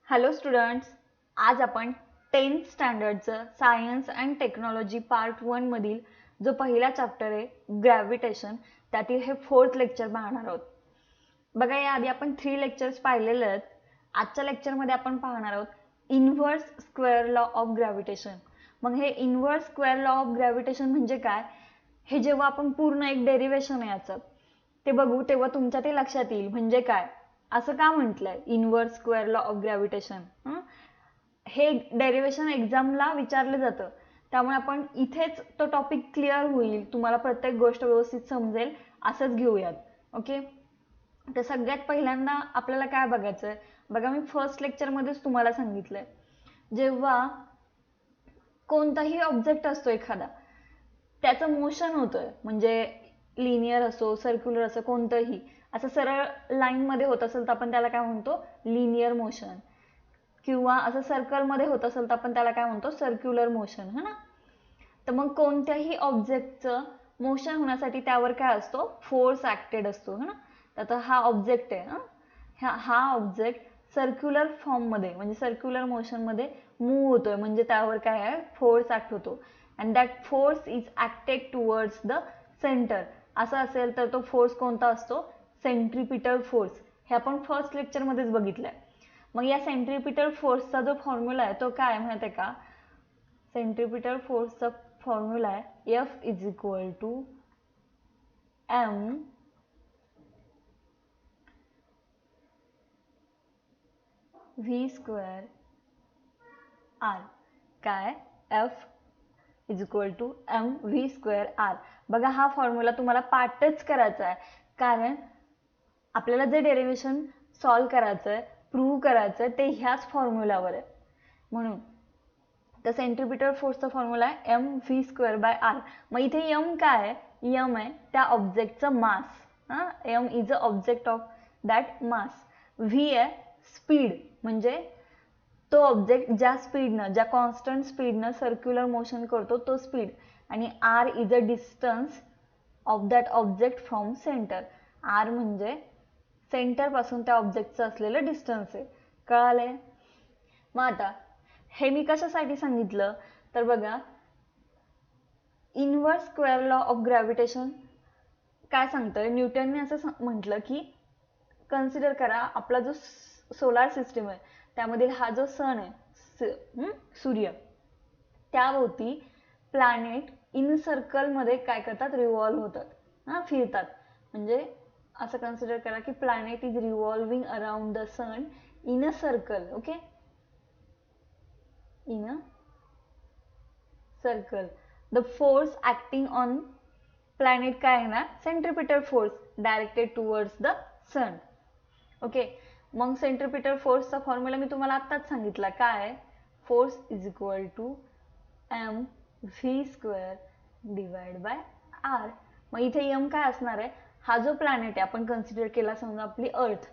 Hello students, आज आपण 10th स्टँडर्डचं सायन्स अँड टेक्नॉलॉजी पार्ट 1 मधील जो पहिला चॅप्टर आहे ग्रॅव्हिटेशन त्यातील हे 4th लेक्चर पाहणार आहोत. बघा, याआधी आपण 3 लेक्चर्स पाहिलेले आहेत. आजच्या लेक्चरमध्ये आपण पाहणार आहोत inverse square law of gravitation. मग हे inverse square law of gravitation म्हणजे काय, हे जेव्हा आपण पूर्ण एक डेरिव्हेशन आहे याचं ते बघू तेव्हा तुमच्या ते लक्षात येईल. म्हणजे काय, असं का म्हटलंय inverse square law of gravitation. हे डेरिव्हेशन एक्झामला विचारलं जातं, त्यामुळे आपण इथेच तो टॉपिक क्लिअर होईल, तुम्हाला प्रत्येक गोष्ट व्यवस्थित समजेल असंच घेऊयात. ओके, तर सगळ्यात पहिल्यांदा आपल्याला काय बघायचं आहे बघा, मी फर्स्ट लेक्चरमध्येच तुम्हाला सांगितलंय, जेव्हा कोणताही ऑब्जेक्ट असतो एखादा त्याचं मोशन होतंय, म्हणजे लिनियर असो सर्क्युलर असो कोणतंही, असं सरळ लाईनमध्ये होत असेल तर आपण त्याला काय म्हणतो लिनियर मोशन, किंवा असं सर्कलमध्ये होत असेल तर आपण त्याला काय म्हणतो सर्क्युलर मोशन. है ना. तर मग कोणत्याही ऑब्जेक्टचं मोशन होण्यासाठी त्यावर काय असतो फोर्स ऍक्टेड असतो. है ना. तर हा ऑब्जेक्ट आहे, हा ऑब्जेक्ट सर्क्युलर फॉर्ममध्ये म्हणजे सर्क्युलर मोशनमध्ये मूव्ह होतोय, म्हणजे त्यावर काय आहे फोर्स ऍक्ट होतो. And that force is acted towards the centre. असं असेल तर तो फोर्स कोणता असतो सेंट्रिपिटल फोर्स. हे आपण फर्स्ट लेक्चरमध्येच बघितलंय. मग या सेंट्रिपिटल फोर्सचा जो फॉर्म्युला आहे तो काय माहिती आहे का, सेंट्रिपिटल फोर्सचा फॉर्म्युला आहे F is equal to M V square R. काय, F is equal to M V square R. बघा, हा फॉर्म्युला तुम्हाला पाठच करायचा आहे, कारण आपल्याला जे डेरिव्हेशन सॉल्व करायचं आहे प्रूव्ह करायचं आहे ते ह्याच फॉर्म्युलावर आहे. म्हणून तर सेंट्रिपिटल फोर्सचा फॉर्म्युला आहे M V square by R. मग इथे एम काय आहे, एम आहे त्या ऑब्जेक्टचं mass. M is a object of that mass. V आहे स्पीड, म्हणजे तो ऑब्जेक्ट ज्या स्पीडनं, ज्या कॉन्स्टंट स्पीडनं सर्क्युलर मोशन करतो तो स्पीड. आणि R is a distance of that object from centre. R म्हणजे सेंटर पासून त्या ऑब्जेक्टचं असलेलं डिस्टन्स आहे. कळालंय. मग आता हे मी कशासाठी सांगितलं तर बघा, inverse square law of gravitation काय सांगतोय, न्यूटनने असं म्हटलं की कन्सिडर करा आपला जो सोलार सिस्टीम आहे त्यामधील हा जो सन आहे सूर्य, त्याभोवती प्लॅनेट इन सर्कलमध्ये काय करतात रिव्हॉल्व होतात, फिरतात. म्हणजे असं कन्सिडर करा की planet is revolving around the sun in a circle. Okay, in a circle. The force acting on planet काय आहे ना, centripetal force directed towards the sun. Okay, मग सेंट्रिपिटल फोर्सचा फॉर्म्युला मी तुम्हाला आत्ताच सांगितला, काय आहे force is equal to M V square divide by R. मग इथे एम काय असणार आहे, हा जो प्लॅनेट आहे आपण कन्सिडर केला समजा आपली अर्थ,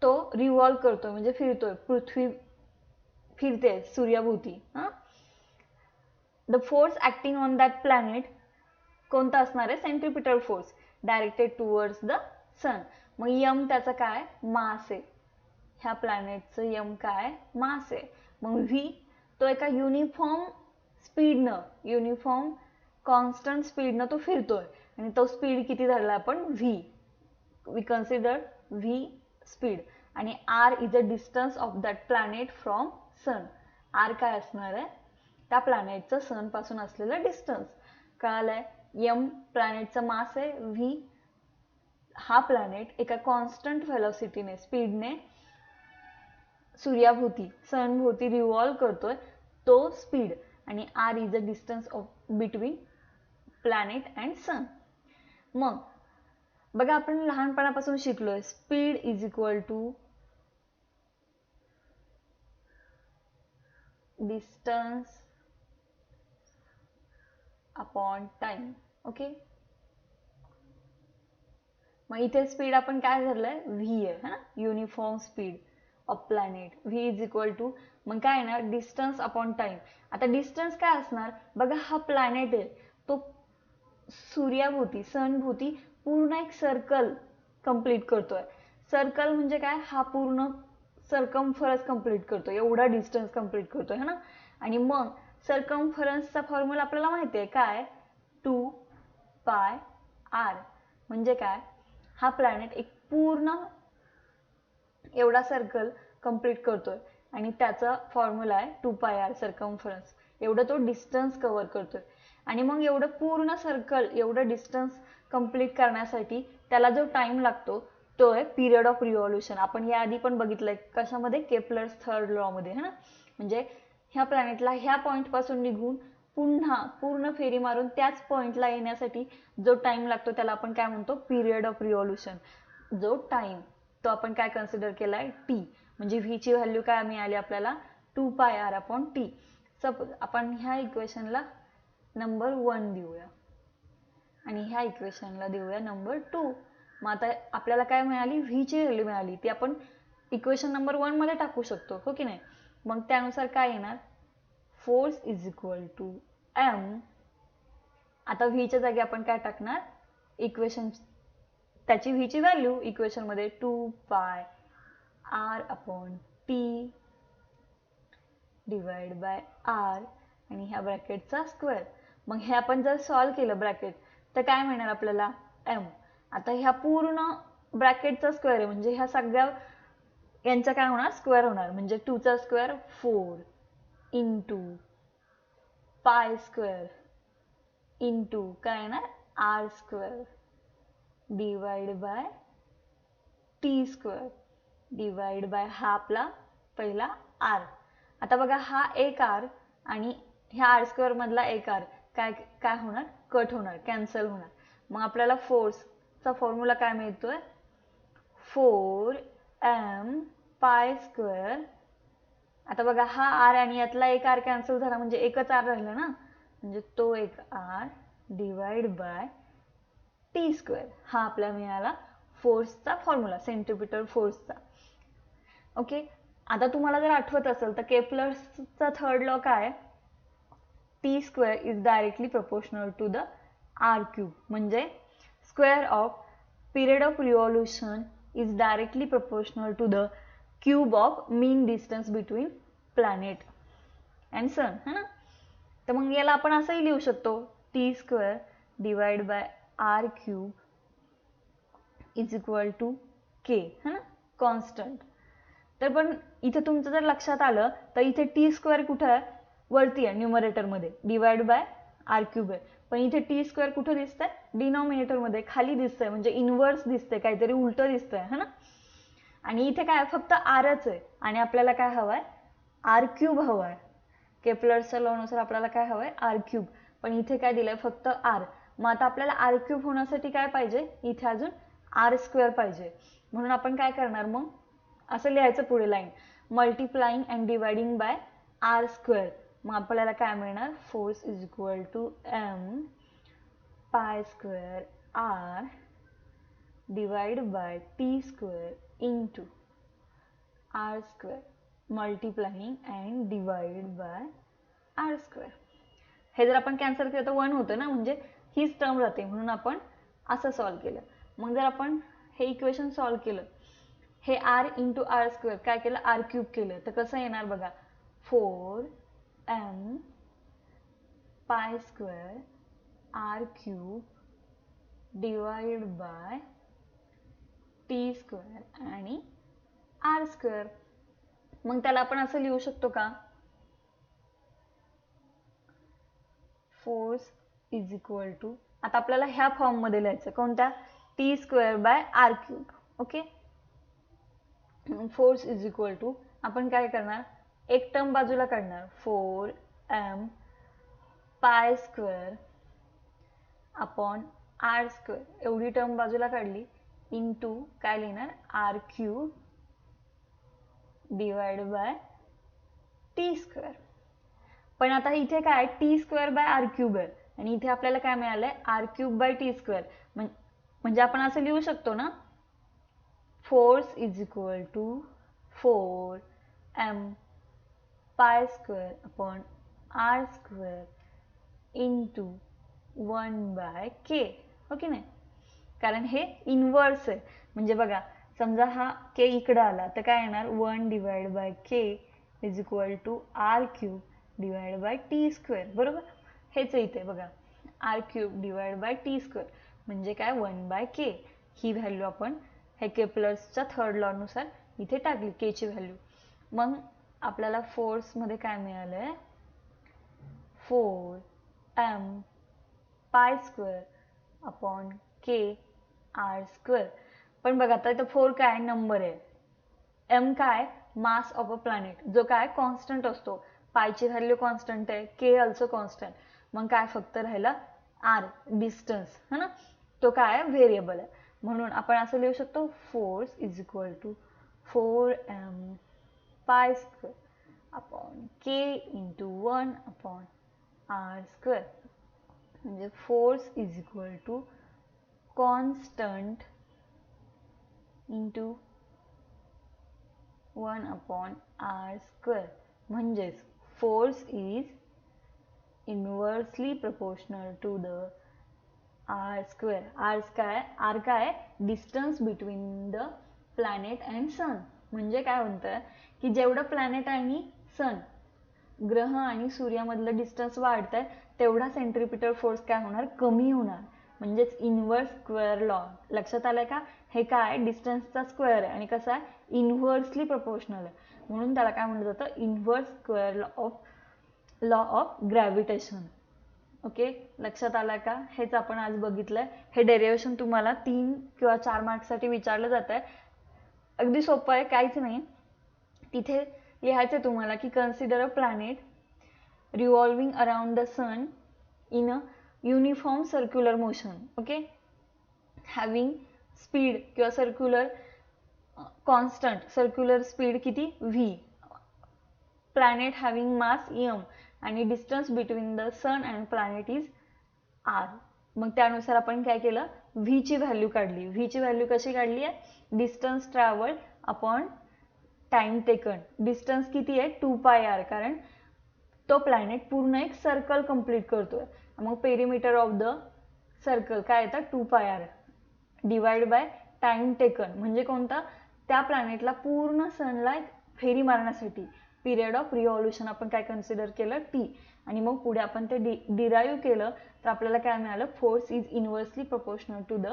तो रिव्हॉल्व करतोय म्हणजे फिरतोय, पृथ्वी फिरते सूर्याभोवती. The force acting on that planet कोणता असणार आहे centripetal force directed towards the sun. मग यम त्याचा काय मास आहे, ह्या प्लॅनेटचं यम काय मास आहे. मग व्ही तो एका युनिफॉर्म स्पीडनं, युनिफॉर्म कॉन्स्टंट स्पीडनं तो फिरतोय, आणि तो स्पीड किती धरला आपण V, we consider V speed. आणि R is a distance of that planet from sun. R काय असणार आहे त्या प्लॅनेटचं सन पासून असलेलं डिस्टन्स. कळालंय. एम प्लॅनेटचं मास आहे, व्ही हा प्लॅनेट एका कॉन्स्टंट व्हेलॉसिटीने स्पीडने सूर्याभोवती सनभोवती रिव्हॉल्व करतोय तो स्पीड. आणि R is a distance of between planet and sun. मग बघा, आपण लहानपणापासून शिकलोय speed is equal to distance upon time. Okay, मग इथे स्पीड आपण काय धरलंय व्ही आहे ना, uniform speed of planet. V is equal to मग काय येणार डिस्टन्स अपॉन टाइम. आता डिस्टन्स काय असणार बघा, हा प्लॅनेट आहे तो सूर्याभोवती सनभोवती पूर्ण एक सर्कल कंप्लीट करतोय. सर्कल म्हणजे काय, हा पूर्ण सर्कम्फरन्स कंप्लीट करतो, एवढा डिस्टन्स कंप्लीट करतो है ना. आणि मग सर्कम्फरन्सचा फॉर्म्युला आपल्याला माहिती आहे काय, 2πr. म्हणजे काय, हा प्लॅनेट एक पूर्ण एवढा सर्कल कंप्लीट करतोय आणि त्याचा फॉर्म्युला आहे 2πr सर्कम्फरन्स. एवढं तो डिस्टन्स कव्हर करतोय. आणि मग एवढं पूर्ण सर्कल, एवढं डिस्टन्स कंप्लीट करण्यासाठी त्याला जो टाइम लागतो तो आहे पिरियड ऑफ रिव्हॉल्युशन. आपण याआधी पण बघितलंय कशामध्ये, केपलर्स थर्ड लॉ मध्ये है ना. म्हणजे ह्या प्लॅनेटला ह्या पॉइंट पासून निघून पुन्हा पूर्ण फेरी मारून त्याच पॉइंटला येण्यासाठी जो टाइम लागतो त्याला आपण काय म्हणतो, पिरियड ऑफ रिव्हॉल्युशन. जो टाइम तो आपण काय कन्सिडर केलाय, टी. म्हणजे व्ही ची व्हॅल्यू काय मिळाली आपल्याला, 2πr/t. सपोज आपण ह्या इक्वेशनला नंबर 1 देऊया आणि ह्या इक्वेशनला देऊया नंबर 2. मग आता आपल्याला काय मिळाली, व्ही ची व्हॅल्यू मिळाली, ती आपण इक्वेशन नंबर 1 मध्ये टाकू शकतो, हो की नाही. मग त्यानुसार काय येणार, force is equal to m. आता व्ही च्या जागी आपण काय टाकणार, इक्वेशन त्याची व्ही ची व्हॅल्यू इक्वेशन मध्ये 2πr/t डिवाइड बाय r आणि ह्या ब्रॅकेटचा स्क्वेअर. मग हे आपण जर सॉल्व केलं ब्रॅकेट तर काय मिळणार आपल्याला, m. आता ह्या पूर्ण ब्रॅकेटचा स्क्वेअर आहे म्हणजे ह्या सगळ्या यांचा काय होणार, स्क्वेअर होणार. म्हणजे 2 चा square 4 into pi square into काय येणार, r square divide by T square divide bye हा आपला पहिला r. आता बघा हा एक r आणि ह्या r स्क्वेअर मधला एक r काय काय होणार, कट होणार, कॅन्सल होणार. मग आपल्याला फोर्सचा फॉर्म्युला काय मिळतोय, 4m पाय स्क्वेअर. आता बघा हा r आणि यातला एक r कॅन्सल झाला म्हणजे एकच r राहिला ना, म्हणजे तो एक r divide by T square. हा आपल्याला मिळाला फोर्सचा फॉर्म्युला, सेंट्रिपिटल फोर्सचा. ओके. आता तुम्हाला जर आठवत असेल तर केपलर्सचा थर्ड लॉ काय, T square is directly proportional to the R cube. म्हणजे square of period of revolution is directly proportional to the cube of mean distance between planet and sun, है ना. तर मग याला आपण असंही लिहू शकतो, T square divide by R cube is equal to के, है ना, कॉन्स्टंट. तर पण इथे तुमचं जर लक्षात आलं तर इथे टी स्क्वेअर कुठं आहे, वरती आहे न्यूमरेटर मध्ये, डिवाइड बाय आर क्यूब आहे. पण इथे टी स्क्वेअर कुठं दिसतंय, डिनॉमिनेटर मध्ये खाली दिसतंय, म्हणजे इनवर्स दिसतंय, काहीतरी उलट दिसतंय, है ना. आणि इथे काय फक्त आरच आहे आणि आपल्याला काय हवंय, आर क्यूब हवाय. केपलरच्या लॉ नुसार आपल्याला काय हवंय, आर क्यूब. पण इथे काय दिलंय, फक्त आर. मग आता आपल्याला आर क्यूब होण्यासाठी काय पाहिजे, इथे अजून आर स्क्वेअर पाहिजे. म्हणून आपण काय करणार, मग असं लिहायचं पुढे line, multiplying and dividing by R square. मग आपल्याला काय मिळणार, force is equal to m pi square r divide by T square into r square multiplying and divide by r square. हे जर आपण कॅन्सल केलं तर 1 होतं ना, म्हणजे हीच टर्म राहते, म्हणून आपण असं सॉल्व केलं. मग जर आपण हे इक्वेशन सॉल्व केलं, हे r इंटू आर स्क्वेअर काय केलं, आर क्यूब केलं, तर कसं येणार बघा, 4m pi square R cube divide by T square आणि आर स्क्वेअर. मग त्याला आपण असं लिहू शकतो का, फोर्स इज इक्वल टू, आता आपल्याला ह्या फॉर्म मध्ये लिहायचं, कोणत्या, T square by R cube. Okay. Force is equal to आपण काय करणार, एक टर्म बाजूला काढणार, 4m pi square upon R square, एवढी टर्म बाजूला काढली, इंटू काय लिहिणार, R cube divide by T square. पण आता इथे काय, T square by R cube आहे आणि इथे आपल्याला काय मिळालंय, R cube by T square. म्हणजे आपण असं लिहू शकतो ना, force is equal to 4m pi square upon R square into 1 by K, हो की नाही. कारण हे इनवर्स आहे. म्हणजे बघा समजा हा के इकडं आला तर काय येणार 1 divide by K is equal to R cube divide by T square. बरोबर, हेच इथे बघा R cube divide by T square म्हणजे काय 1 बाय के. ही व्हॅल्यू आपण हे केप्लर्सच्या थर्ड लॉ नुसार इथे टाकली के ची व्हॅल्यू. मग आपल्याला फोर्स मध्ये काय मिळालंय 4m पाय स्क्वेअर अपॉन के आर स्क्वेअर. पण बघा आता इथं 4 काय नंबर आहे, m काय मास ऑफ अ प्लॅनेट जो काय कॉन्स्टंट असतो, पायची व्हॅल्यू कॉन्स्टंट आहे, के ऑल्सो कॉन्स्टंट. मग काय फक्त राहिला आर डिस्टन्स है ना, तो काय व्हेरिएबल आहे. म्हणून आपण असं लिहू शकतो force is equal to 4m pi square upon K into 1 upon R square. म्हणजे force is equal to constant into 1 upon R square. म्हणजेच force is inversely proportional to the R square. R काय distance between the planet and sun. म्हणजे काय म्हणतं की जेवढं planet आणि सन ग्रह आणि सूर्यामधलं डिस्टन्स वाढत आहे तेवढा सेंट्रिपिटल फोर्स काय होणार कमी होणार. म्हणजेच इनवर्स स्क्वेअर लॉ. लक्षात आलंय का, हे काय डिस्टन्सचा स्क्वेअर आहे आणि कसं आहे इनव्हर्सली प्रोपोर्शनल आहे. म्हणून त्याला काय म्हटलं जातं inverse square law of gravitation. Okay, लक्षात आलं का, हेच आपण आज बघितलंय. हे डेरिव्हेशन तुम्हाला 3 किंवा 4 मार्क्ससाठी विचारलं जात आहे. अगदी सोपं आहे, काहीच नाही. तिथे लिहायचं तुम्हाला की consider a planet revolving around the sun in a uniform circular motion. Okay, having speed किंवा सर्क्युलर कॉन्स्टंट सर्क्युलर स्पीड किती v, planet having mass m आणि distance between the sun and planet is r. मग त्यानुसार आपण काय केलं v ची value काढली. v ची व्हॅल्यू कशी काढली आहे distance travel upon time taken. Distance किती आहे 2 पाय आर, कारण तो प्लॅनेट पूर्ण एक सर्कल कंप्लीट करतोय. मग पेरिमीटर ऑफ द सर्कल काय येतं 2 pi R divide by time taken म्हणजे कोणता त्या प्लॅनेटला पूर्ण सनला फेरी मारण्यासाठी पिरियड ऑफ रिव्हॉल्युशन आपण काय कन्सिडर केलं टी. आणि मग पुढे आपण ते डिराईव्ह केलं तर आपल्याला काय मिळालं force is inversely proportional to the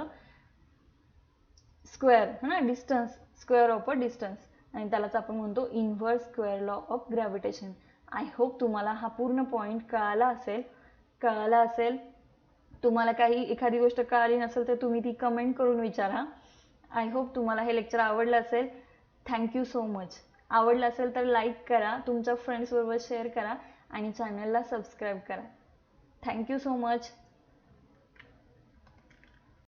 square है ना distance, square of a distance. आणि त्यालाच आपण म्हणतो inverse square law of gravitation. I hope तुम्हाला हा पूर्ण पॉईंट कळाला असेल. तुम्हाला काही एखादी गोष्ट कळाली नसेल तर तुम्ही ती कमेंट करून विचारा. आय होप तुम्हाला हे लेक्चर आवडलं असेल. Thank you so much. आवडलं असेल तर लाईक करा, तुमच्या फ्रेंड्स बरोबर शेअर करा आणि चॅनलला सबस्क्राईब करा. Thank you so much.